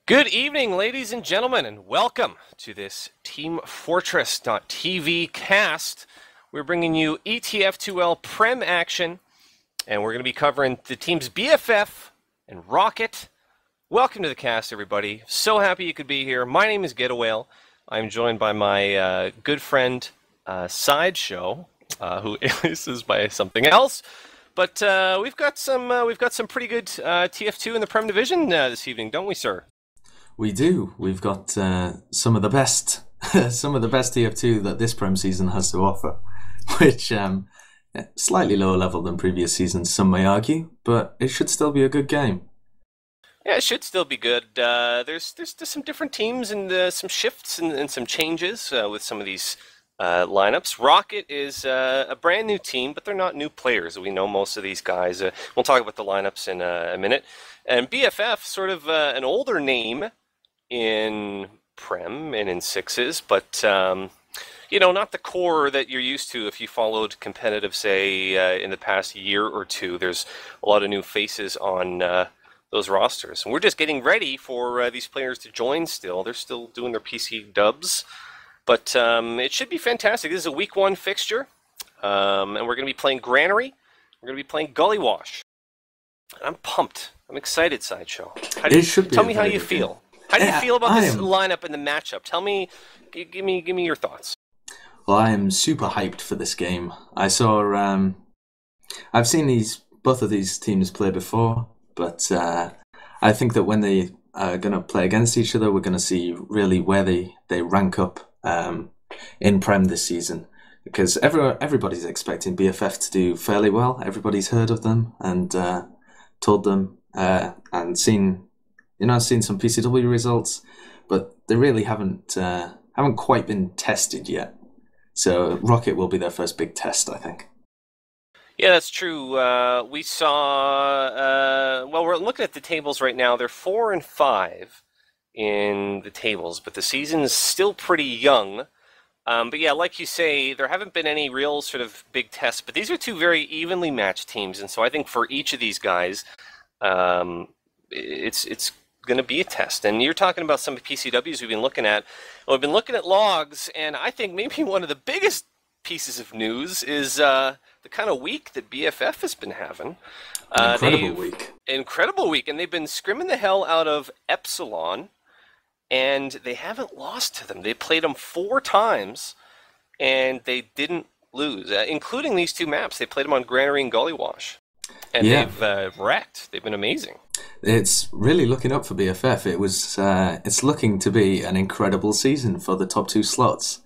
Good evening, ladies and gentlemen, and welcome to this teamfortress.tv cast. We're bringing you ETF2L Prem action, and we're going to be covering the teams BFF and Rocket. Welcome to the cast, everybody. So happy you could be here. My name is Getawhale. I'm joined by my good friend Sideshow, who is by something else. But we've got some pretty good TF2 in the Prem division this evening, don't we, sir? We do. We've got some of the best, some of the best TF2 that this Prem season has to offer, which slightly lower level than previous seasons, some may argue, but it should still be a good game. Yeah, it should still be good. There's some different teams and some shifts and some changes with some of these lineups. Rocket is a brand new team, but they're not new players. We know most of these guys. We'll talk about the lineups in a minute. And BFF, sort of an older name in Prem and in sixes, but you know, not the core that you're used to if you followed competitive, say, in the past year or two. There's a lot of new faces on those rosters, and we're just getting ready for these players to join. Still, they're still doing their PC dubs, but it should be fantastic. This is a week one fixture, and we're going to be playing Granary. We're going to be playing Gully Wash. I'm pumped. I'm excited, Sideshow. Tell me how you feel. How do you feel about this lineup and the matchup? Tell me, give me your thoughts. Well, I am super hyped for this game. I saw, I've seen both of these teams play before, but I think that when they are going to play against each other, we're going to see really where they rank up in Prem this season. Because everybody's expecting BFF to do fairly well. Everybody's heard of them and told them and seen some PCW results, but they really haven't quite been tested yet. So Rocket will be their first big test, I think. Yeah, that's true. We saw. Well, we're looking at the tables right now. They're 4 and 5 in the tables, but the season's still pretty young. But yeah, like you say, there haven't been any real sort of big tests, but these are two very evenly matched teams, and so I think for each of these guys, it's going to be a test. And you're talking about some PCWs we've been looking at. Well, we've been looking at logs, and I think maybe one of the biggest pieces of news is the kind of week that BFF has been having. Incredible week, and they've been scrimming the hell out of Epsilon, and they haven't lost to them. They played them 4 times, and they didn't lose, including these 2 maps. They played them on Granary and Gully Wash, and they've wrecked. They've been amazing. It's really looking up for BFF. It's looking to be an incredible season for the top 2 slots.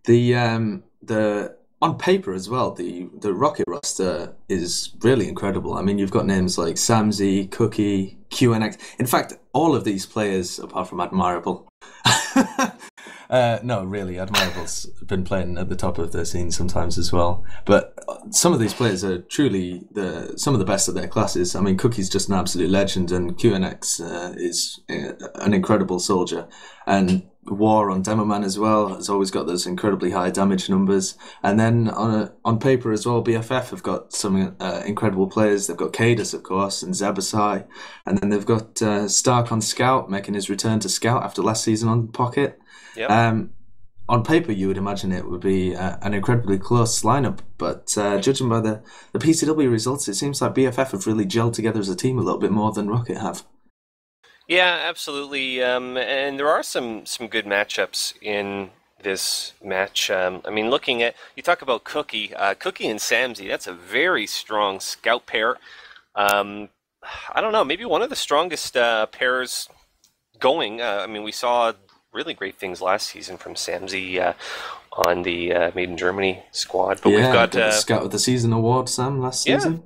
The on paper as well, the Rocket roster is really incredible. I mean, you've got names like Samzy, Cookie, QNX. In fact, all of these players, apart from Admirable, no, really, Admirable's been playing at the top of their scene sometimes as well. But some of these players are truly some of the best of their classes. I mean, Cookie's just an absolute legend, and QNX is an incredible soldier. And War on Demoman as well has always got those incredibly high damage numbers. And then on paper as well, BFF have got some incredible players. They've got Cadus, of course, and Zebasai. And then they've got Stark on Scout, making his return to Scout after last season on Pocket. Yep. On paper, you would imagine it would be an incredibly close lineup, but judging by the PCW results, it seems like BFF have really gelled together as a team a little bit more than Rocket have. Yeah, absolutely. And there are some good matchups in this match. I mean, looking at, you talk about Cookie and Samzy, that's a very strong scout pair. I don't know, maybe one of the strongest pairs going. I mean, we saw really great things last season from Samzy on the Made in Germany squad. But we've got the Scout of the Season award, Sam, last season.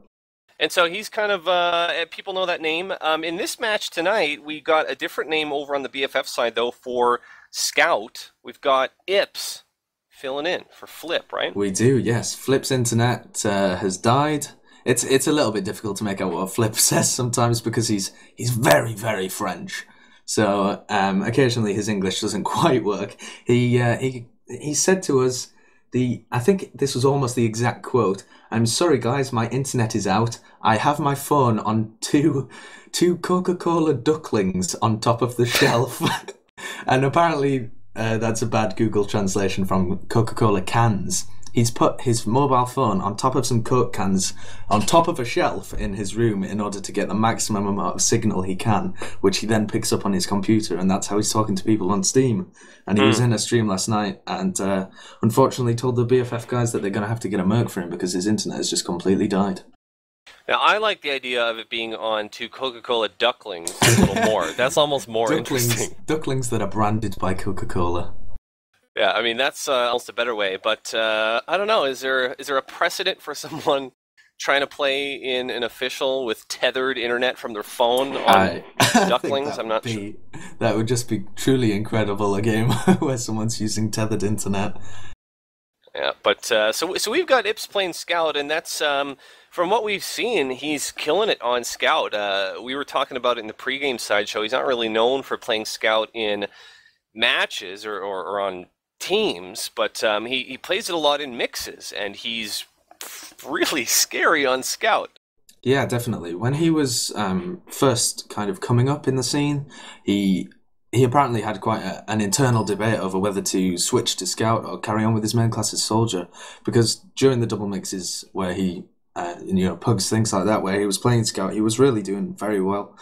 And so he's kind of, people know that name. In this match tonight, we got a different name over on the BFF side, though, for Scout. We've got Ips filling in for Flip, right? We do, yes. Flip's internet has died. It's a little bit difficult to make out what Flip says sometimes because he's very, very French. So occasionally his English doesn't quite work. He said to us I think this was almost the exact quote. "I'm sorry, guys, my internet is out. I have my phone on two Coca-Cola ducklings on top of the shelf." And apparently, that's a bad Google translation from Coca-Cola cans. He's put his mobile phone on top of some Coke cans on top of a shelf in his room in order to get the maximum amount of signal he can, which he then picks up on his computer, and that's how he's talking to people on Steam. And he was in a stream last night and unfortunately told the BFF guys that they're going to have to get a Merc for him because his internet has just completely died. Now, I like the idea of it being on two Coca-Cola ducklings a little more. That's almost more interesting. Ducklings that are branded by Coca-Cola. Yeah, I mean, that's almost a better way. But I don't know, is there a precedent for someone trying to play in an official with tethered internet from their phone on ducklings? I'm not sure. That would just be truly incredible, a game where someone's using tethered internet. Yeah, but so we've got Ips playing Scout, and that's from what we've seen, he's killing it on Scout. We were talking about it in the pregame Sideshow. He's not really known for playing Scout in matches or on teams, but he plays it a lot in mixes, and he's really scary on Scout. Yeah, definitely. When he was first kind of coming up in the scene, he apparently had quite an internal debate over whether to switch to Scout or carry on with his main class as Soldier, because during the double mixes where he pugs, things like that, where he was playing Scout, he was really doing very well.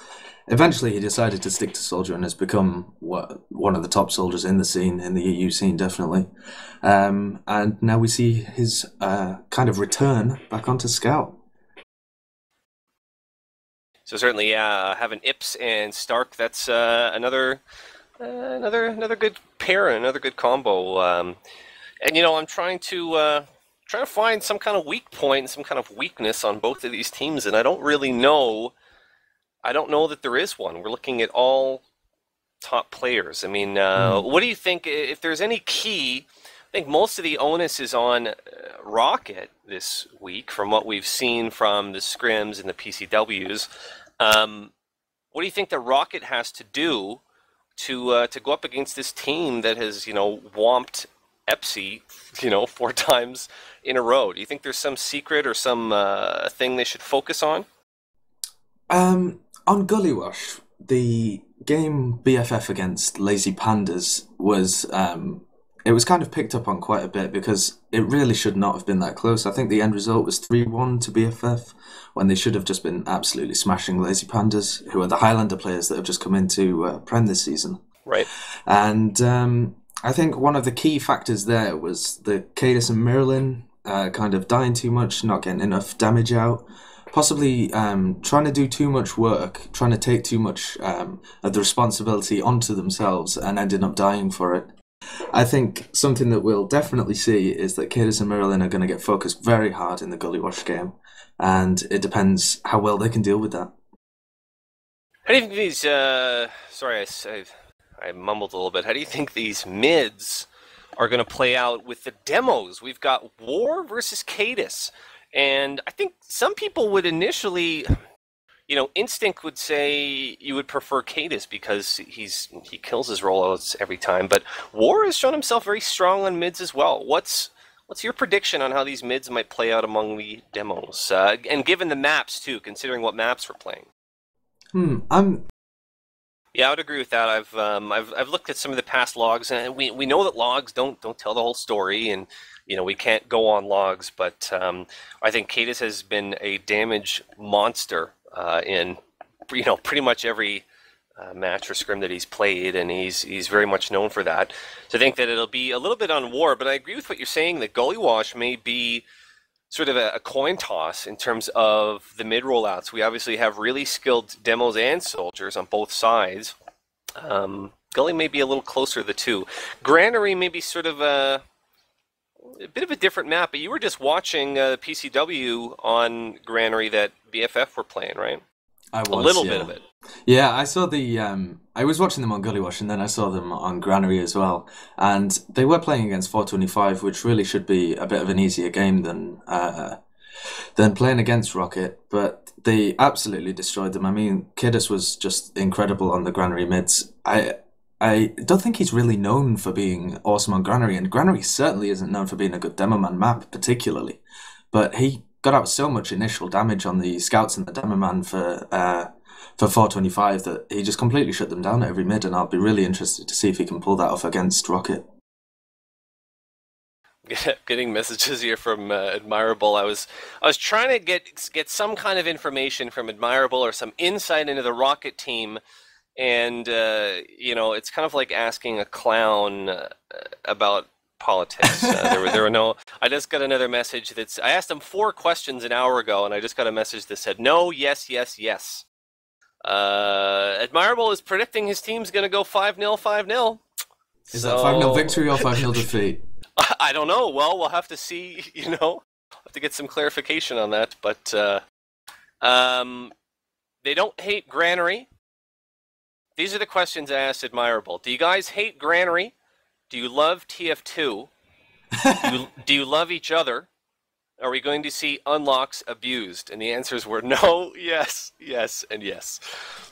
Eventually, he decided to stick to Soldier and has become one of the top soldiers in the scene, in the EU scene, definitely. And now we see his kind of return back onto Scout. So certainly, having Ips and Stark, that's another good pair, another good combo. And I'm trying to find some kind of weak point, some kind of weakness on both of these teams, and I don't really know. I don't know that there is one. We're looking at all top players. I mean, what do you think, if there's any key? I think most of the onus is on Rockit this week from what we've seen from the scrims and the PCWs. What do you think that Rockit has to do to go up against this team that has, whomped Epsi, 4 times in a row? Do you think there's some secret or some thing they should focus on? On Gullywash, the game BFF against Lazy Pandas was it was kind of picked up on quite a bit because it really should not have been that close. I think the end result was 3-1 to BFF when they should have just been absolutely smashing Lazy Pandas, who are the Highlander players that have just come into Prem this season. Right. And I think one of the key factors there was the Cadis and Merlin kind of dying too much, not getting enough damage out. Possibly trying to do too much work, trying to take too much of the responsibility onto themselves and ending up dying for it. I think something that we'll definitely see is that Cadis and Merlin are going to get focused very hard in the Gullywash game, and it depends how well they can deal with that. How do you think these... sorry, I mumbled a little bit. How do you think these mids are going to play out with the demos? We've got War versus Cadis. And I think some people would initially, instinct would say you would prefer Cadis because he kills his rollouts every time. But War has shown himself very strong on mids as well. What's your prediction on how these mids might play out among the demos? And given the maps too, considering what maps we're playing. Yeah, I would agree with that. I've looked at some of the past logs, and we know that logs don't tell the whole story, and we can't go on logs. But I think Cadis has been a damage monster in pretty much every match or scrim that he's played, and he's very much known for that. So I think that it'll be a little bit on War, but I agree with what you're saying that Gullywash may be sort of a coin toss in terms of the mid rollouts. We obviously have really skilled demos and soldiers on both sides. Gully may be a little closer to the two. Granary may be sort of a bit of a different map, but you were just watching PCW on Granary that BFF were playing, right? I was, a little bit of it. Yeah, I saw the. I was watching them on Gullywash, and then I saw them on Granary as well. And they were playing against 425, which really should be a bit of an easier game than playing against Rockit. But they absolutely destroyed them. I mean, Kidus was just incredible on the Granary mids. I don't think he's really known for being awesome on Granary, and Granary certainly isn't known for being a good demo man map, particularly. But he got out so much initial damage on the scouts and the demo man for 425 that he just completely shut them down at every mid, and I'll be really interested to see if he can pull that off against Rocket. Getting messages here from Admirable. I was trying to get some kind of information from Admirable or some insight into the Rocket team, and it's kind of like asking a clown about politics. There were no. I just got another message that's. I asked him 4 questions an hour ago, and I just got a message that said no, yes, yes, yes. Admirable is predicting his team's going to go 5-0, 5-0. Is that 5-0 victory or 5-0 defeat? I don't know. Well, we'll have to see. Have to get some clarification on that. But they don't hate Granary. These are the questions I asked Admirable. Do you guys hate Granary? Do you love TF2? Do you love each other? Are we going to see unlocks abused? And the answers were no, yes, yes, and yes.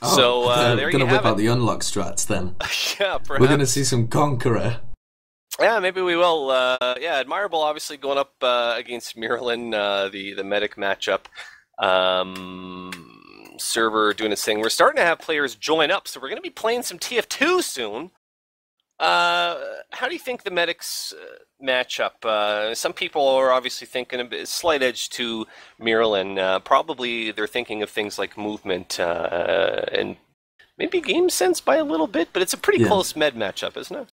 Oh, so there you have it. We're going to whip out the unlock strats then. Yeah, perhaps. We're going to see some Conqueror. Yeah, maybe we will. Admirable obviously going up against Miralyn, the medic matchup. Server doing its thing. We're starting to have players join up, so we're going to be playing some TF2 soon. How do you think the medics match up? Some people are obviously thinking a slight edge to Miralyn. Probably they're thinking of things like movement and maybe game sense by a little bit, but it's a pretty close med matchup, isn't it?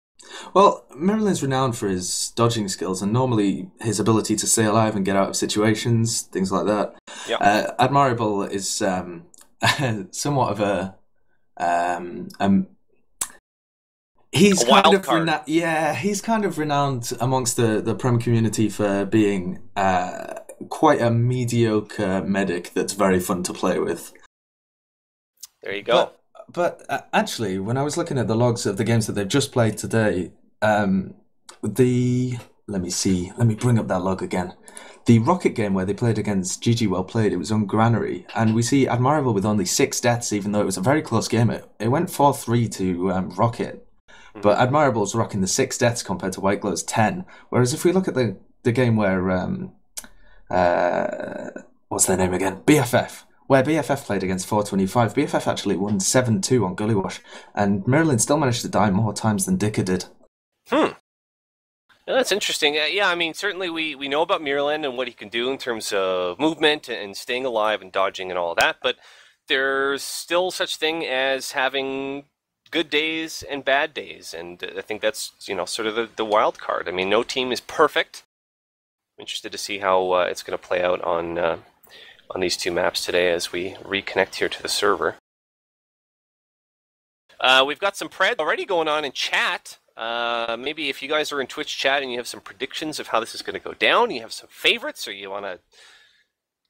Well, Miralyn's renowned for his dodging skills and normally his ability to stay alive and get out of situations, things like that. Yep. Admirable is somewhat of a he's kind of he's kind of renowned amongst the Prem community for being quite a mediocre medic that's very fun to play with. There you go. But actually, when I was looking at the logs of the games that they've just played today, let me bring up that log again. The Rocket game where they played against GG Well Played, it was on Granary, and we see Admirable with only 6 deaths, even though it was a very close game. It went 4-3 to Rocket, but Admirable's rocking the 6 deaths compared to White Glow's 10. Whereas if we look at the game where what's their name again? BFF. Where BFF played against 425, BFF actually won 7-2 on Gullywash, and Miralyn still managed to die more times than Dicker did. Yeah, that's interesting. I mean, certainly we know about Miralyn and what he can do in terms of movement and staying alive and dodging and all of that, but there's still such thing as having good days and bad days, and I think that's sort of the wild card. I mean, no team is perfect. I'm interested to see how it's going to play out on these 2 maps today as we reconnect here to the server. We've got some pred already going on in chat. Maybe if you guys are in Twitch chat and you have some predictions of how this is going to go down, you have some favorites, or you want to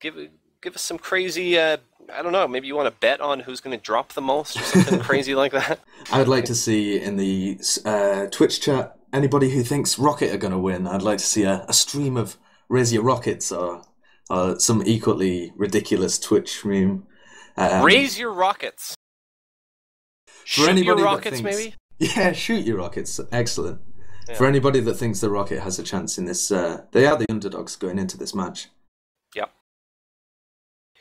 give us some crazy, I don't know, maybe you want to bet on who's going to drop the most or something crazy like that. I'd like to see in the Twitch chat anybody who thinks Rocket are going to win. I'd like to see a stream of Raise Your Rockets or some equally ridiculous Twitch meme. Raise your rockets. Shoot your rockets, maybe? Yeah, shoot your rockets. Excellent. Yeah. For anybody that thinks the Rocket has a chance in this, they are the underdogs going into this match. Yep.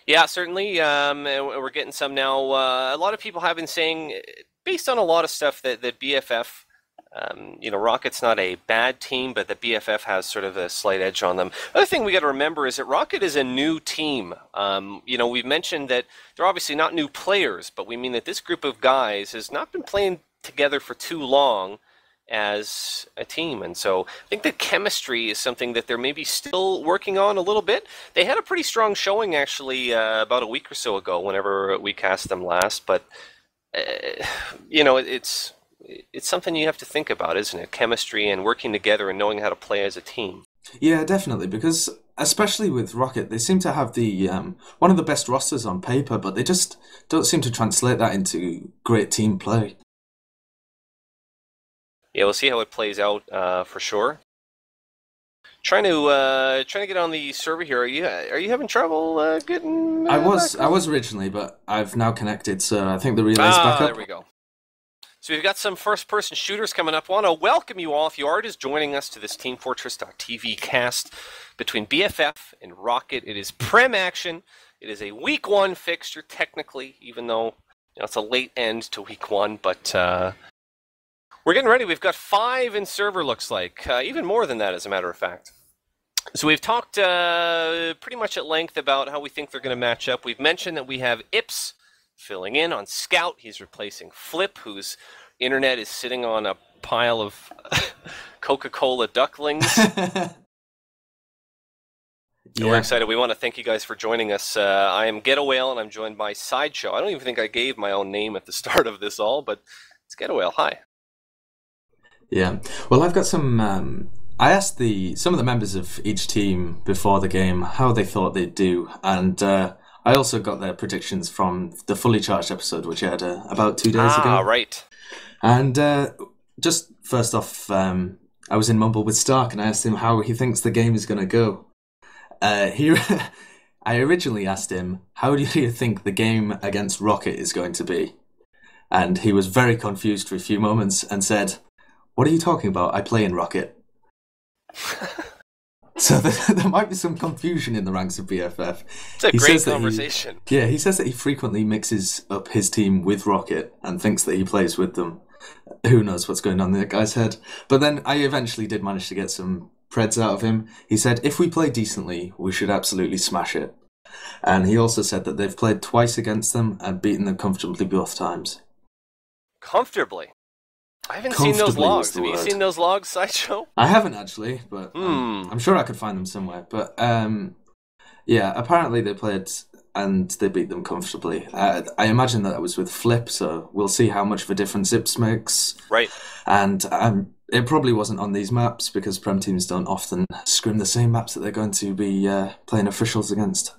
Yeah, certainly. We're getting some now. A lot of people have been saying, based on a lot of stuff, that BFF, Rocket's not a bad team, but the BFF has sort of a slight edge on them. Other thing we got to remember is that Rocket is a new team. We've mentioned that they're obviously not new players, but we mean that this group of guys has not been playing together for too long as a team, and so I think the chemistry is something that they're maybe still working on a little bit. They had a pretty strong showing actually about a week or so ago whenever we cast them last, but it's something you have to think about, isn't it? Chemistry and working together and knowing how to play as a team. Yeah, definitely, because especially with Rocket, they seem to have the one of the best rosters on paper, but they just don't seem to translate that into great team play. Yeah, we'll see how it plays out for sure. Trying to get on the server here. Are you having trouble getting? I was originally, but I've now connected, so I think the relay's back up. There we go. So we've got some first-person shooters coming up. I want to welcome you all, if you are just joining us, to this teamfortress.tv cast between BFF and Rocket. It is Prem action. It is a Week 1 fixture, technically, even though it's a late end to Week 1. But we're getting ready. We've got 5 in server, looks like. Even more than that, as a matter of fact. So we've talked pretty much at length about how we think they're going to match up. We've mentioned that we have Ips filling in on Scout. He's replacing Flip, whose internet is sitting on a pile of Coca-Cola ducklings. Yeah. We're excited. We want to thank you guys for joining us. I am Getawhale, and I'm joined by Sideshow. I don't even think I gave my own name at the start of this all, but it's Getawhale. Hi. Yeah. Well, I've got some... I asked some of the members of each team before the game how they thought they'd do, and I also got their predictions from the Fully Charged episode, which I had about 2 days ago. Ah, right. And just first off, I was in Mumble with Stark, and I asked him how he thinks the game is going to go. I originally asked him, how do you think the game against Rocket is going to be? And he was very confused for a few moments and said, "What are you talking about? I play in Rocket." So there might be some confusion in the ranks of BFF. It's a great conversation. He says that he frequently mixes up his team with Rocket and thinks that he plays with them. Who knows what's going on in that guy's head. But then I eventually did manage to get some preds out of him. He said, if we play decently, we should absolutely smash it. And he also said that they've played twice against them and beaten them comfortably both times. Comfortably? I haven't seen those logs. Have you seen those logs, Sideshow? I haven't actually, but I'm sure I could find them somewhere. But yeah, apparently they played and they beat them comfortably. I imagine that was with Flip, so we'll see how much of a difference Ips makes. Right. And it probably wasn't on these maps because Prem teams don't often scrim the same maps that they're going to be playing officials against.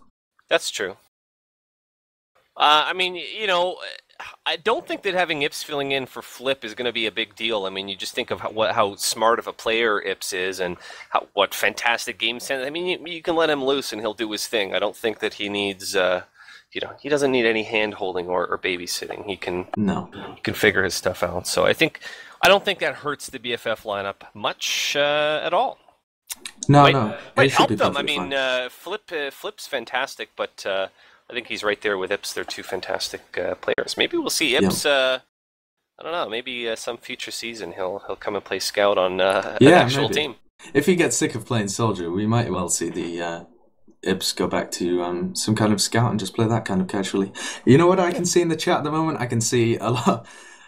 That's true. I mean, I don't think that having Ips filling in for Flip is going to be a big deal. I mean, you just think of how smart of a player Ips is and what fantastic game sense. I mean, you can let him loose and he'll do his thing. I don't think that he needs, he doesn't need any hand-holding or babysitting. He can figure his stuff out. So I don't think that hurts the BFF lineup much at all. No. Might help them. I mean, Flip's fantastic, but... I think he's right there with Ips. They're two fantastic players. Maybe we'll see Ips. I don't know. Maybe some future season he'll come and play Scout on an actual team. If he gets sick of playing Soldier, we might well see the Ips go back to some kind of Scout and just play that kind of casually. You know what I can see in the chat at the moment? I can see a lot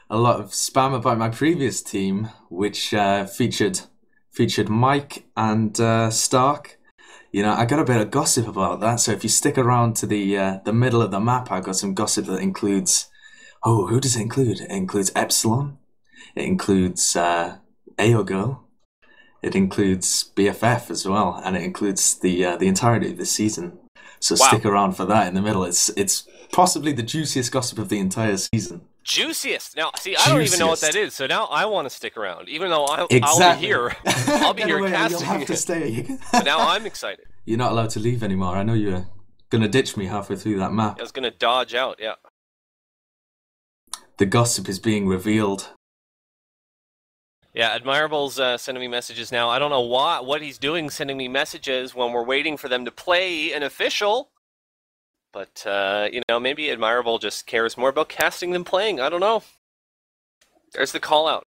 of spam about my previous team, which featured Mike and Stark. I got a bit of gossip about that, so if you stick around to the middle of the map, I've got some gossip that includes... Oh, who does it include? It includes Epsilon. It includes AO Girl. It includes BFF as well, and it includes the entirety of this season. So Stick around for that in the middle. It's possibly the juiciest gossip of the entire season. Juiciest. Now, see, I don't even know what that is, so now I want to stick around, even though I'll be here. I'll be here casting. You'll have to stay. But now I'm excited. You're not allowed to leave anymore. I know you're going to ditch me halfway through that map. I was going to dodge out, yeah. The gossip is being revealed. Yeah, Admirable's sending me messages now. I don't know what he's doing sending me messages when we're waiting for them to play an official. But, maybe Admirable just cares more about casting than playing. I don't know. There's the call out.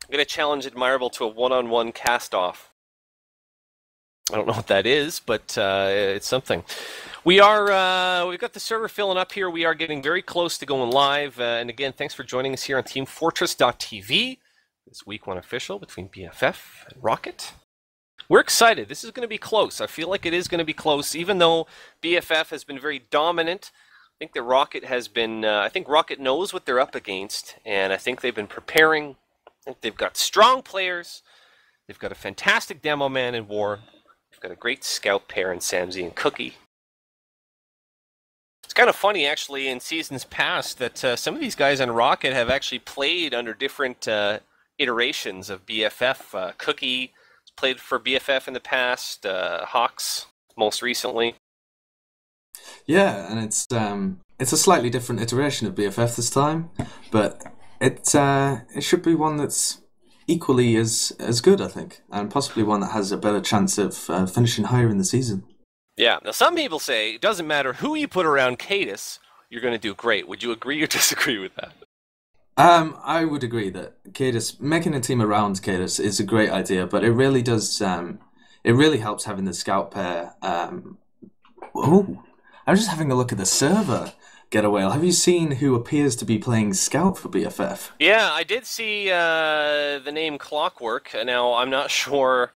I'm going to challenge Admirable to a one-on-one cast-off. I don't know what that is, but it's something. We've got the server filling up here. We are getting very close to going live. And again, thanks for joining us here on teamfortress.tv. This Week 1 official between BFF and Rocket. We're excited. This is going to be close. I feel like it is going to be close, even though BFF has been very dominant. I think the Rocket has been... I think Rocket knows what they're up against, and I think they've been preparing. I think they've got strong players. They've got a fantastic demo man in War. They've got a great scout pair in Samsey and Cookie. It's kind of funny, actually, in seasons past that some of these guys on Rocket have actually played under different iterations of BFF. Cookie played for BFF in the past, Hawks most recently. Yeah, and it's a slightly different iteration of BFF this time, but it should be one that's equally as good, I think, and possibly one that has a better chance of finishing higher in the season. Yeah. Now, some people say it doesn't matter who you put around Cadis, you're going to do great. Would you agree or disagree with that? I would agree that making a team around Cadis is a great idea, but it really does. It really helps having the scout pair. Oh, I'm just having a look at the server. Getawhale, have you seen who appears to be playing scout for BFF? Yeah, I did see the name Clockwork. Now, I'm not sure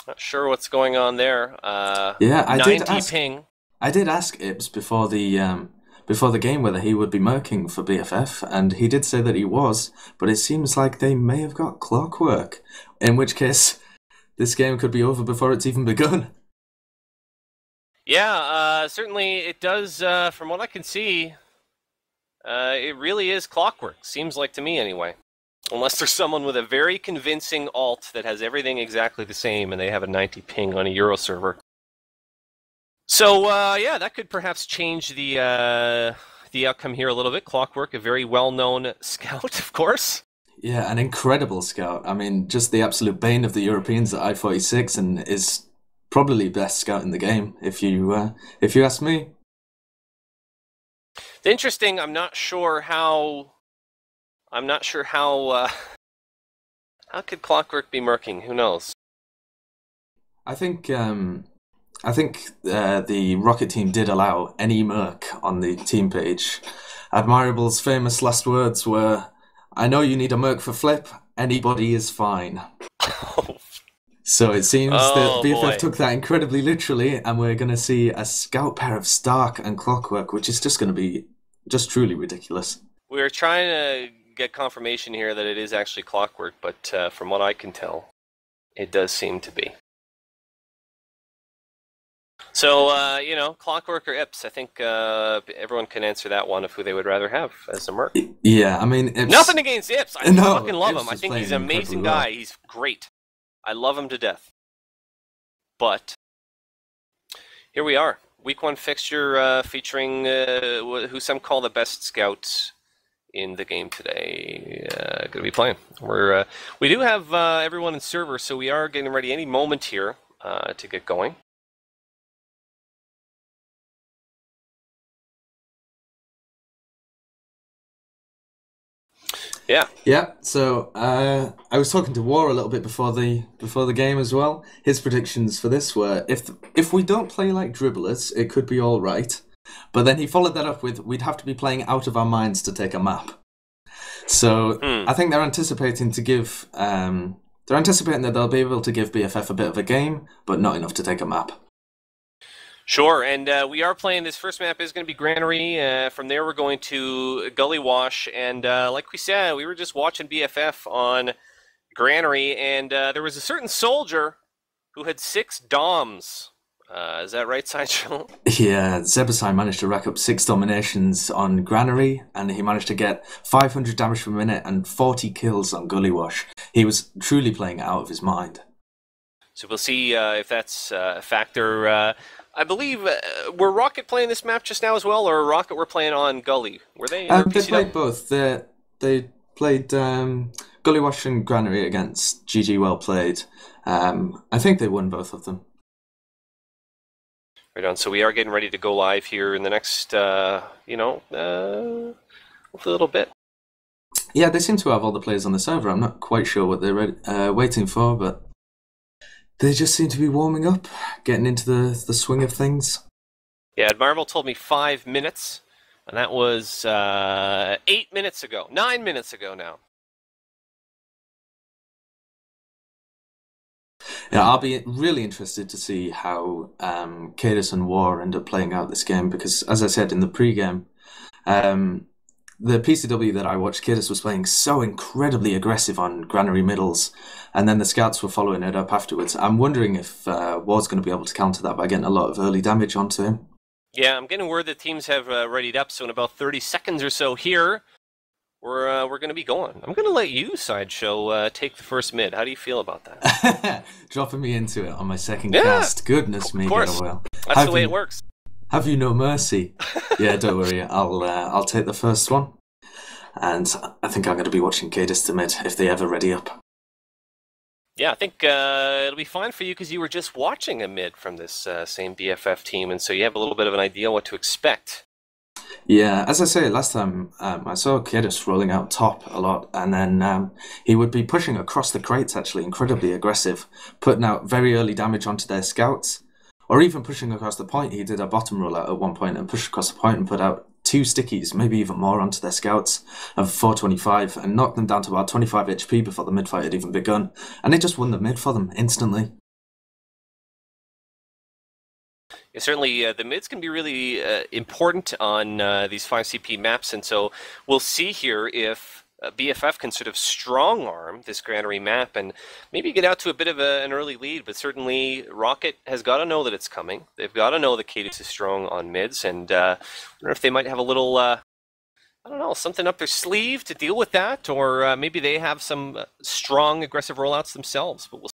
what's going on there. Yeah, 90 ping. I did ask Ibs before the game whether he would be murking for BFF, and he did say that he was, but it seems like they may have got Clockwork, in which case this game could be over before it's even begun. Yeah, certainly it does, from what I can see, it really is Clockwork, seems like to me anyway. Unless there's someone with a very convincing alt that has everything exactly the same and they have a 90 ping on a Euro server. So, yeah, that could perhaps change the outcome here a little bit. Clockwork, a very well-known scout, of course. Yeah, an incredible scout. I mean, just the absolute bane of the Europeans at I-46, and is probably best scout in the game, if you ask me. It's interesting. I'm not sure how could Clockwork be murking? Who knows? I think the Rocket team did allow any murk on the team page. Admirable's famous last words were, "I know you need a murk for flip. Anybody is fine." So it seems that BFF took that incredibly literally, and we're going to see a scout pair of Stark and Clockwork, which is just going to be just truly ridiculous. We're trying to get confirmation here that it is actually Clockwork, but from what I can tell, it does seem to be. So, Clockwork or Ips, I think everyone can answer that one of who they would rather have as a merc. Yeah, I mean... Nothing against Ips. I fucking love Ips him. I think he's an amazing guy. Well. He's great. I love him to death. But here we are. Week 1 fixture featuring who some call the best scout in the game today. Going to be playing. We do have everyone in server, so we are getting ready any moment here to get going. Yeah. Yeah. So I was talking to War a little bit before the game as well. His predictions for this were if we don't play like dribblers, it could be all right. But then he followed that up with we'd have to be playing out of our minds to take a map. So I think they're anticipating that they'll be able to give BFF a bit of a game, but not enough to take a map. Sure, and we are playing, this first map is going to be Granary. From there we're going to Gully Wash, and like we said, we were just watching BFF on Granary, and there was a certain soldier who had 6 DOMs. Is that right, Sideshow? Yeah, Zebasai managed to rack up 6 dominations on Granary, and he managed to get 500 damage per minute and 40 kills on Gully Wash. He was truly playing it out of his mind. So we'll see if that's a factor. I believe, were Rocket playing this map just now as well, or Rocket were playing on Gully? Were they? They played both. They played Gully Wash and Granary against GG Well Played. I think they won both of them. Right on. So we are getting ready to go live here in the next, hopefully a little bit. Yeah, they seem to have all the players on the server. I'm not quite sure what they're waiting for, but they just seem to be warming up, getting into the swing of things. Yeah, Marvel told me 5 minutes, and that was 8 minutes ago. 9 minutes ago now. Yeah, I'll be really interested to see how Cadis and War end up playing out this game, because, as I said in the pre-game, the PCW that I watched, Cadis was playing so incredibly aggressive on Granary middles, and then the scouts were following it up afterwards. I'm wondering if War's going to be able to counter that by getting a lot of early damage onto him. Yeah, I'm getting word that teams have readied up, so in about 30 seconds or so here, we're going to be going. I'm going to let you, Sideshow, take the first mid. How do you feel about that? Dropping me into it on my second cast. Goodness me, Getawhale. That's the way it works. Have you no mercy? Yeah, don't worry. I'll take the first one. and I think I'm going to be watching Cadis to mid if they ever ready up. Yeah, I think it'll be fine for you because you were just watching a mid from this same BFF team, and so you have a little bit of an idea what to expect. Yeah, as I say, last time I saw Cadis rolling out top a lot, and then he would be pushing across the crates, actually, incredibly aggressive, putting out very early damage onto their scouts, or even pushing across the point. He did a bottom rollout at one point and pushed across the point and put out 2 stickies, maybe even more, onto their scouts of 425 and knocked them down to about 25 HP before the mid fight had even begun. And they just won the mid for them instantly. Yeah, certainly, the mids can be really important on these 5CP maps, and so we'll see here if BFF can sort of strong-arm this granary map and maybe get out to a bit of an early lead, but certainly Rockit has got to know that it's coming. They've got to know that Cadis is strong on mids, and I wonder if they might have a little, I don't know, something up their sleeve to deal with that, or maybe they have some strong, aggressive rollouts themselves, but we'll